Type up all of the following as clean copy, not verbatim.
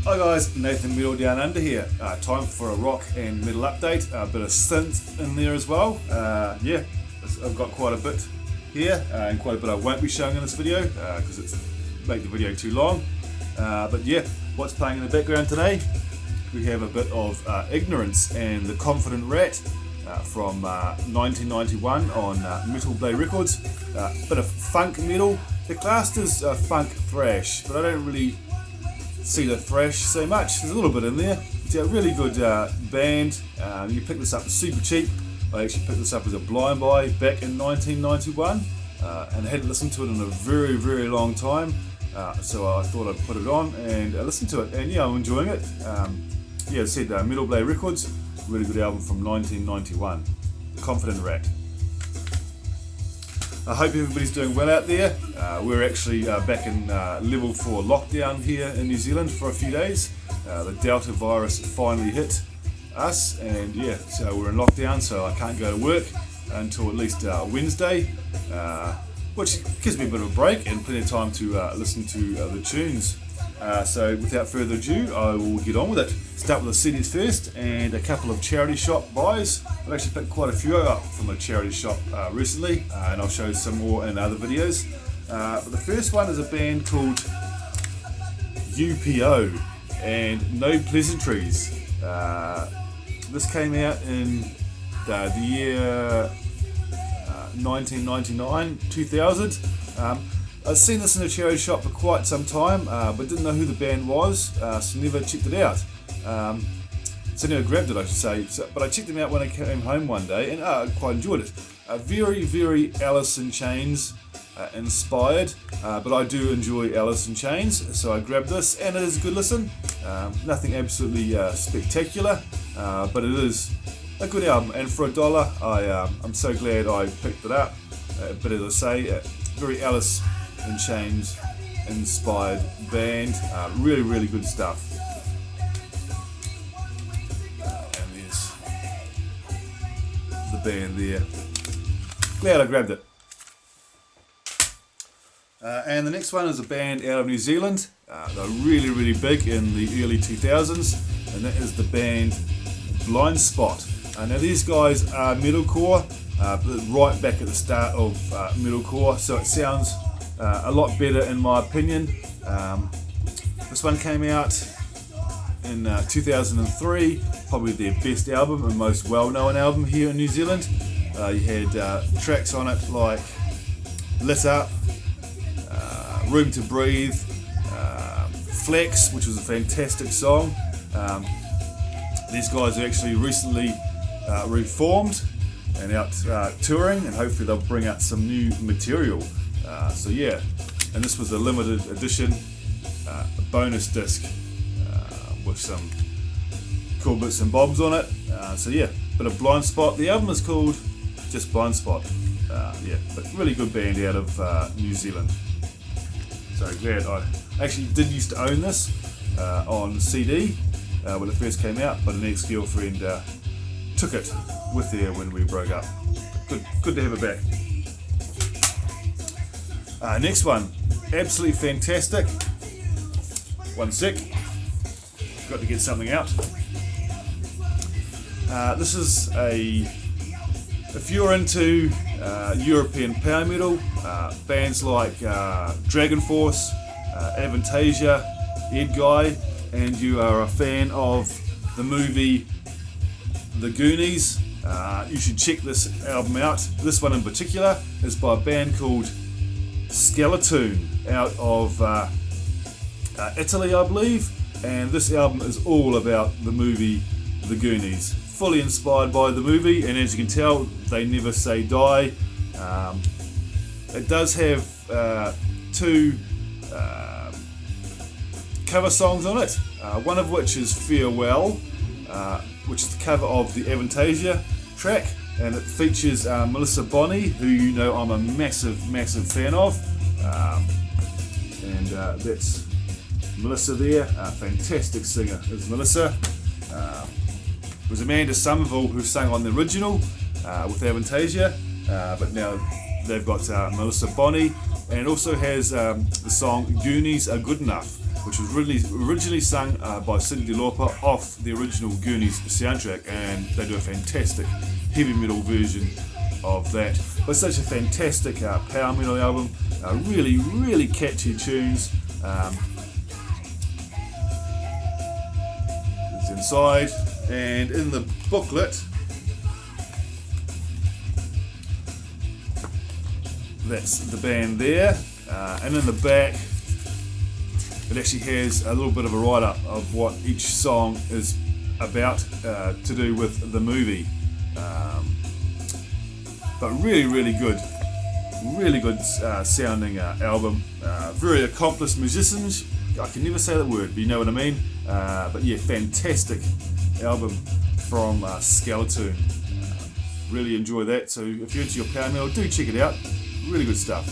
Hi guys, Nathan Metal Down Under here. Time for a rock and metal update. A bit of synth in there as well. Yeah, I've got quite a bit here and quite a bit I won't be showing in this video because it's make the video too long. But yeah, what's playing in the background today? We have a bit of Ignorance and The Confident Rat from 1991 on Metal Blade Records. Bit of funk metal. They're classed as funk thrash, but I don't really see the thrash so much. There's a little bit in there. It's a really good band. You pick this up super cheap. I actually picked this up as a blind buy back in 1991 and hadn't listened to it in a very, very long time. So I thought I'd put it on and listen to it. And yeah, I'm enjoying it. Yeah, as I said, Metal Blade Records, really good album from 1991. The Confident Rat. I hope everybody's doing well out there. We're actually back in level 4 lockdown here in New Zealand for a few days. The Delta virus finally hit us, and yeah, so we're in lockdown, so I can't go to work until at least Wednesday, which gives me a bit of a break and plenty of time to listen to the tunes. So without further ado, I will get on with it. Start with the CDs first and a couple of charity shop buys. I've actually picked quite a few up from a charity shop recently, and I'll show some more in other videos. But the first one is a band called UPO and No Pleasantries. This came out in the year 1999, 2000. I've seen this in a charity shop for quite some time, but didn't know who the band was, so never checked it out. So never grabbed it, I should say. But I checked them out when I came home one day, and I quite enjoyed it. Very, very Alice in Chains inspired, but I do enjoy Alice in Chains, so I grabbed this, and it is a good listen. Nothing absolutely spectacular, but it is a good album, and for $1, I'm so glad I picked it up. But as I say, very Alice in Chains inspired band, really, really good stuff. And there's the band there. Glad I grabbed it. And the next one is a band out of New Zealand. They're really, really big in the early 2000s, and that is the band Blind Spot. Now these guys are metalcore, right back at the start of metalcore, so it sounds a lot better in my opinion. This one came out in 2003, probably their best album and most well-known album here in New Zealand. You had tracks on it like Lit Up, Room to Breathe, Flex, which was a fantastic song. These guys are actually recently reformed and out touring, and hopefully they'll bring out some new material. So yeah, and this was a limited edition bonus disc with some cool bits and bobs on it. So yeah, bit of Blind Spot. The album is called just Blind Spot. Yeah, but really good band out of New Zealand. So glad I actually did used to own this on CD when it first came out, but an ex-girlfriend took it with her when we broke up. Good to have it back. Next one, absolutely fantastic. One sec, got to get something out. This is if you're into European power metal, bands like Dragon Force, Avantasia, Ed Guy, and you are a fan of the movie The Goonies, you should check this album out. This one in particular is by a band called Skeleton out of Italy, I believe, and this album is all about the movie The Goonies, fully inspired by the movie, and as you can tell, they never say die. It does have two cover songs on it, one of which is Farewell, which is the cover of the Avantasia track, and it features Melissa Bonney, who you know I'm a massive fan of, and that's Melissa there, a fantastic singer is Melissa. It was Amanda Somerville who sang on the original with Avantasia, but now they've got Melissa Bonney, and it also has the song Goonies Are Good Enough. which was originally sung by Cyndi Lauper off the original Goonies soundtrack, and they do a fantastic heavy metal version of that. But such a fantastic power metal album, really, really catchy tunes. It's inside, and in the booklet, that's the band there, and in the back it actually has a little bit of a write-up of what each song is about, to do with the movie. But really good sounding album. Very accomplished musicians. I can never say that word, but you know what I mean. But yeah, fantastic album from Skeleton. Really enjoy that. So if you're into your power metal, do check it out. Really good stuff.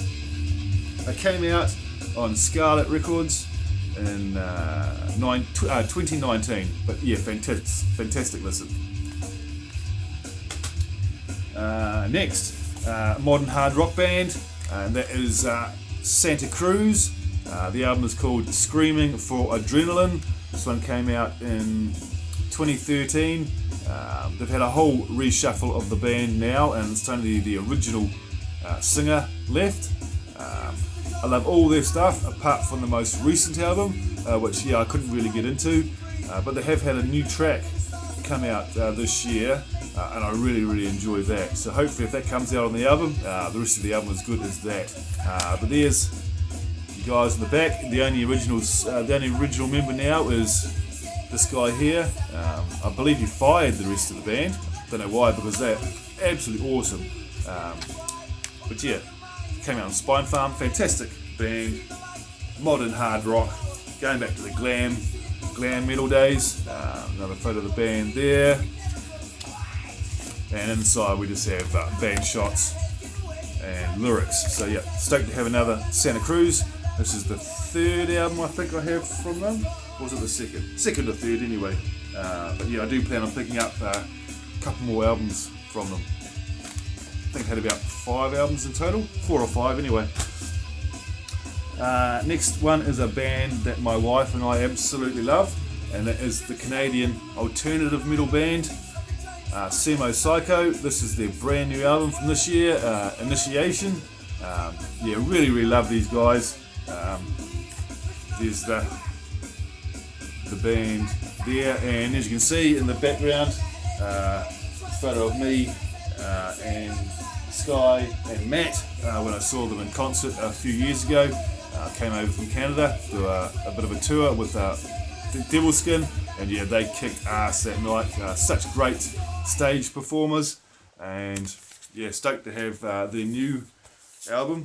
It came out on Scarlet Records in 2019. But yeah, fantastic listen. Next, modern hard rock band, and that is Santa Cruz. The album is called Screaming for Adrenaline. This one came out in 2013. They've had a whole reshuffle of the band now, and it's only the original singer left. I love all their stuff apart from the most recent album, which I couldn't really get into, but they have had a new track come out this year, and I really enjoyed that. So hopefully if that comes out on the album, the rest of the album is good as that. But there's you guys in the back. The only original member now is this guy here. I believe he fired the rest of the band. Don't know why, because they're absolutely awesome. But yeah, came out on Spine Farm. Fantastic band, modern hard rock, going back to the glam metal days. Another photo of the band there, and inside we just have band shots and lyrics. So yeah, stoked to have another Santa Cruz. This is the third album I think I have from them. Or was it the second or third anyway. But yeah, I do plan on picking up a couple more albums from them. I think I had about 5 albums in total, 4 or 5 anyway. Next one is a band that my wife and I absolutely love, and that is the Canadian alternative metal band Semo Psycho. This is their brand new album from this year, Initiation. Yeah, really love these guys. There's the band there, and as you can see in the background, photo of me and Sky and Matt when I saw them in concert a few years ago. Came over from Canada to do a bit of a tour with Devil Skin, and yeah, they kicked ass that night. Such great stage performers, and yeah, stoked to have their new album.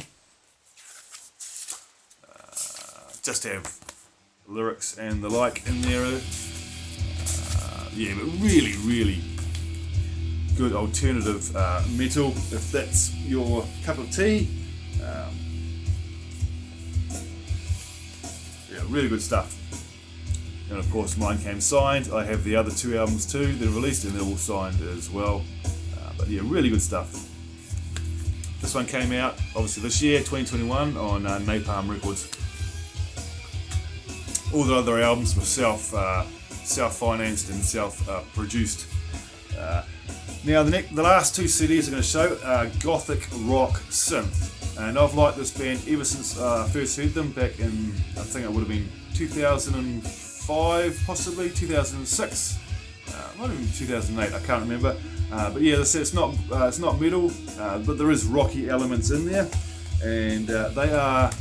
Just to have lyrics and the like in there. Yeah, but really good alternative metal, if that's your cup of tea. Yeah, really good stuff. And of course mine came signed. I have the other 2 albums too, they're released and they're all signed as well. But yeah, really good stuff. This one came out obviously this year, 2021, on Napalm Records. All the other albums were self-financed and self-produced. Now the last 2 CDs I'm going to show are gothic rock synth, and I've liked this band ever since I first heard them back in, I think it would have been 2005, possibly 2006, might have been 2008. I can't remember. But yeah, it's not metal, but there is rocky elements in there, and they are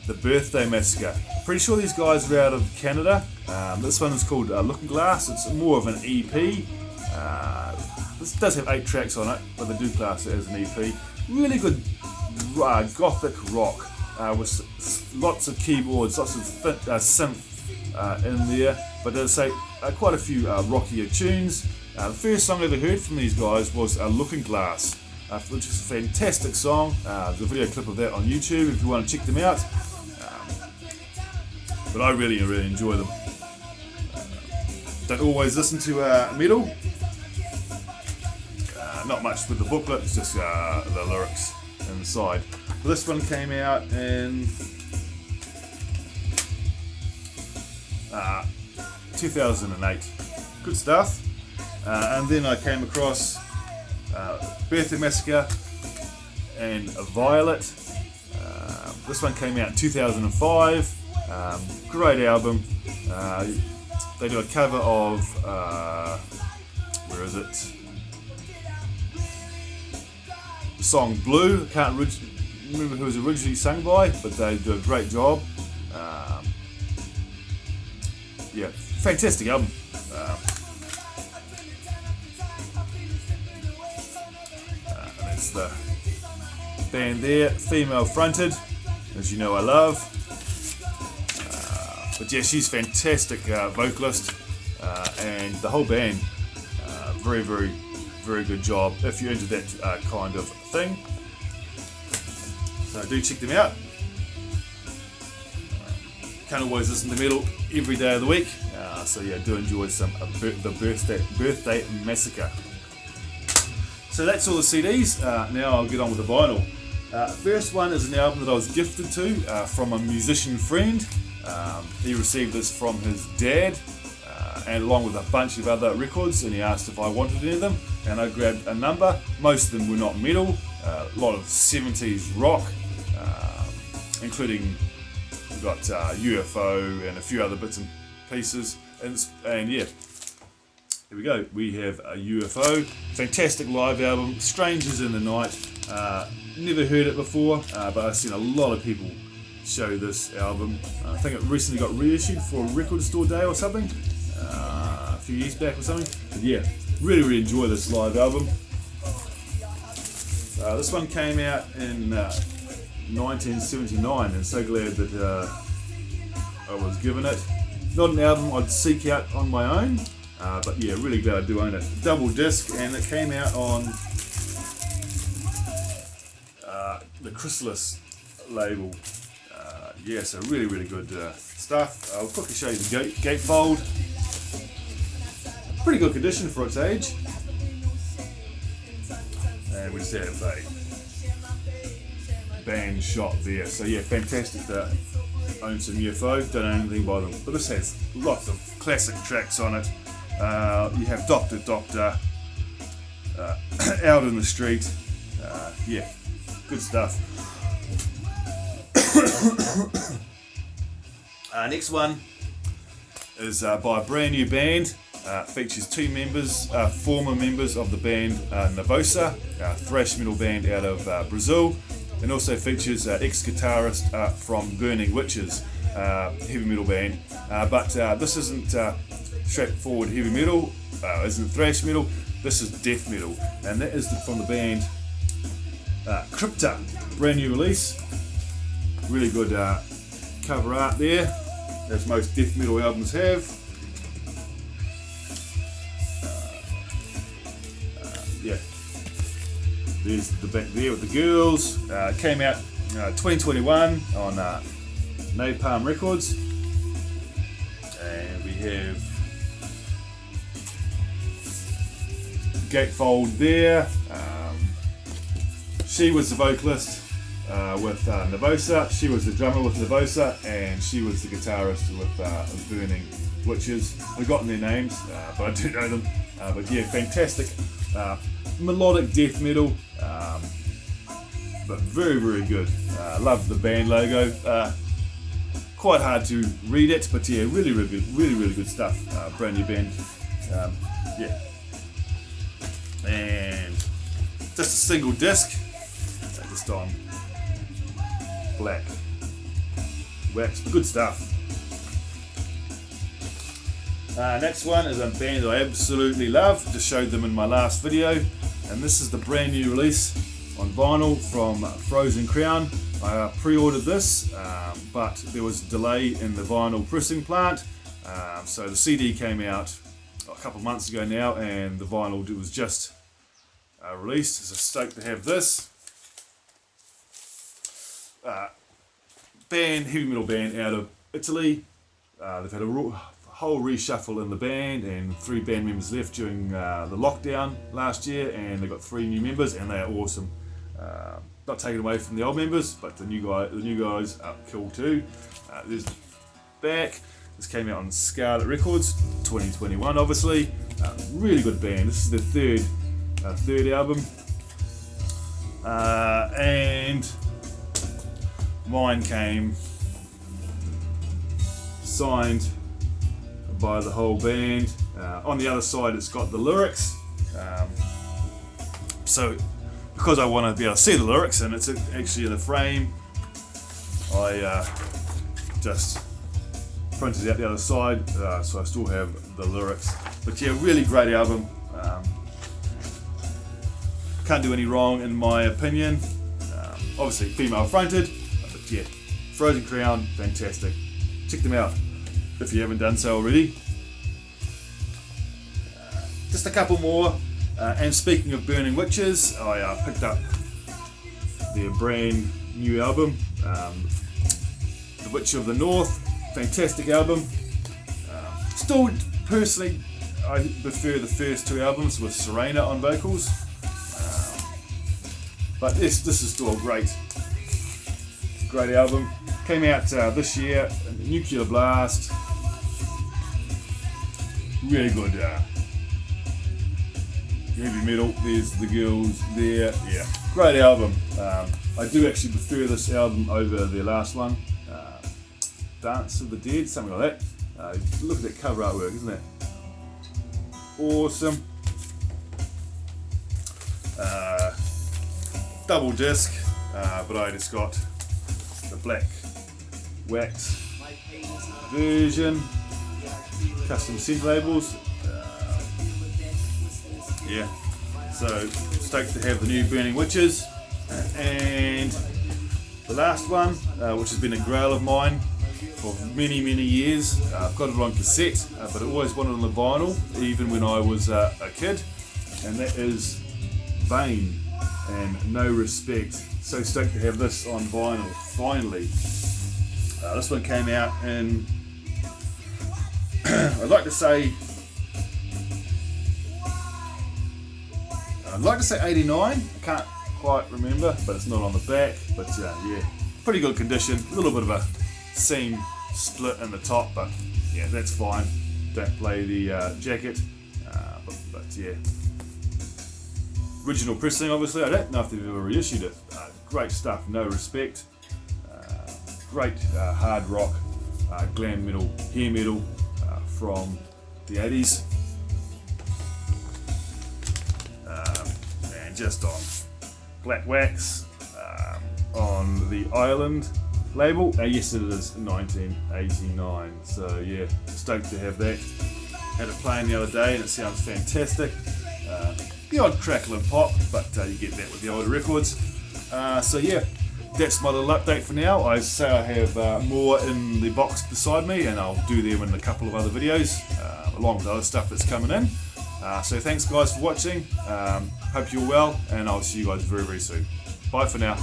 the Birthday Massacre. Pretty sure these guys are out of Canada. This one is called Looking Glass. It's more of an EP. This does have 8 tracks on it, but they do class it as an EP. Really good gothic rock with lots of keyboards, lots of synth in there. But as I say, quite a few rockier tunes. The first song I ever heard from these guys was Looking Glass, which is a fantastic song. There's a video clip of that on YouTube if you want to check them out. But I really enjoy them. Don't always listen to metal. Not much with the booklet, it's just the lyrics inside. This one came out in 2008. Good stuff. And then I came across Birthday Massacre and Violet. This one came out in 2005. Great album. They do a cover of where is it? The song Blue. Can't remember who it was originally sung by, but they do a great job. Yeah, fantastic album. And it's the band there, female fronted, as you know I love. But yeah, she's fantastic vocalist, and the whole band, very, very, very good job if you're into that kind of thing. So do check them out. Can't always listen to metal every day of the week, so yeah, do enjoy the Birthday Massacre. So that's all the CDs. Now I'll get on with the vinyl. First one is an album that I was gifted to from a musician friend. He received this from his dad, and along with a bunch of other records, and he asked if I wanted any of them, and I grabbed a number. Most of them were not metal, a lot of 70s rock, including we've got UFO and a few other bits and pieces, and yeah, here we go. We have a UFO, fantastic live album, Strangers in the Night. Never heard it before, but I've seen a lot of people show this album. I think it recently got reissued for Record Store Day or something, a few years back or something. But yeah, really, really enjoy this live album. This one came out in 1979, and so glad that I was given it. Not an album I'd seek out on my own, but yeah, really glad I do own it. Double disc, and it came out on the Chrysalis label. Yeah, so really, really good stuff. I'll quickly show you the gatefold. Pretty good condition for its age. And we just have a band shot there. So yeah, fantastic to own some UFO. Don't own anything by them. But this has lots of classic tracks on it. You have Doctor, Out in the Street. Yeah, good stuff. Next one is by a brand new band. Features two members, former members of the band Nervosa, a thrash metal band out of Brazil, and also features ex-guitarist from Burning Witches, heavy metal band. But this isn't straightforward heavy metal, isn't thrash metal. This is death metal, and that is from the band Crypta, brand new release. Really good cover art there, as most death metal albums have. Yeah, there's the back there with the girls. Came out 2021 on Napalm Records, and we have gatefold there. She was the vocalist with Nervosa. She was the drummer with Nervosa, and she was the guitarist with Burning Witches. I've forgotten their names, but I do know them. But yeah, fantastic melodic death metal, but very, very good. Love the band logo. Quite hard to read it, but yeah, really, really good, really good stuff. Brand new band. Yeah, and just a single disc. Just on black wax, but good stuff. Next one is a band I absolutely love. Just showed them in my last video, and this is the brand new release on vinyl from Frozen Crown. I pre-ordered this, but there was a delay in the vinyl pressing plant, so the CD came out a couple of months ago now, and the vinyl was just released. So stoked to have this. Band, heavy metal band out of Italy. They've had a whole reshuffle in the band, and 3 band members left during the lockdown last year, and they've got 3 new members, and they are awesome. Not taken away from the old members, but the new guys are cool too. There's the back. This came out on Scarlet Records, 2021 obviously. Really good band. This is their third album. And mine came signed by the whole band. On the other side it's got the lyrics. So because I want to be able to see the lyrics and it's actually in the frame, I just printed out the other side, so I still have the lyrics. But yeah, really great album. Can't do any wrong in my opinion. Obviously female fronted, but yeah, Frozen Crown, fantastic. Check them out if you haven't done so already. Just a couple more. And speaking of Burning Witches, I picked up their brand new album, The Witch of the North. Fantastic album. Still, personally, I prefer the first two albums with Serena on vocals. But this is still a great album. Came out this year, Nuclear Blast. Really good heavy metal. There's the girls there. Yeah, great album. I do actually prefer this album over their last one, Dance of the Dead, something like that. Look at that cover artwork, isn't it awesome? Double disc, but I just got the black wax version, custom scent labels. Yeah, so stoked to have the new Burning Witches. And the last one, which has been a grail of mine for many years. I've got it on cassette, but I always wanted it on the vinyl, even when I was a kid, and that is Vain and No Respect. So stoked to have this on vinyl, finally. This one came out in, I'd like to say 89, I can't quite remember, but it's not on the back. But yeah, pretty good condition. A little bit of a seam split in the top, but yeah, that's fine. Don't play the jacket, but yeah. Original pressing, obviously. I don't know if they've ever reissued it. Great stuff. No Respect. Great hard rock, glam metal, hair metal from the 80s. And just on black wax on the Island label. Yes, it is 1989. So yeah, stoked to have that. Had it playing the other day and it sounds fantastic. The odd crackle and pop, but you get that with the older records. So yeah, that's my little update for now. I say I have more in the box beside me, and I'll do them in a couple of other videos, along with other stuff that's coming in. So thanks guys for watching. Hope you're well, and I'll see you guys very soon. Bye for now.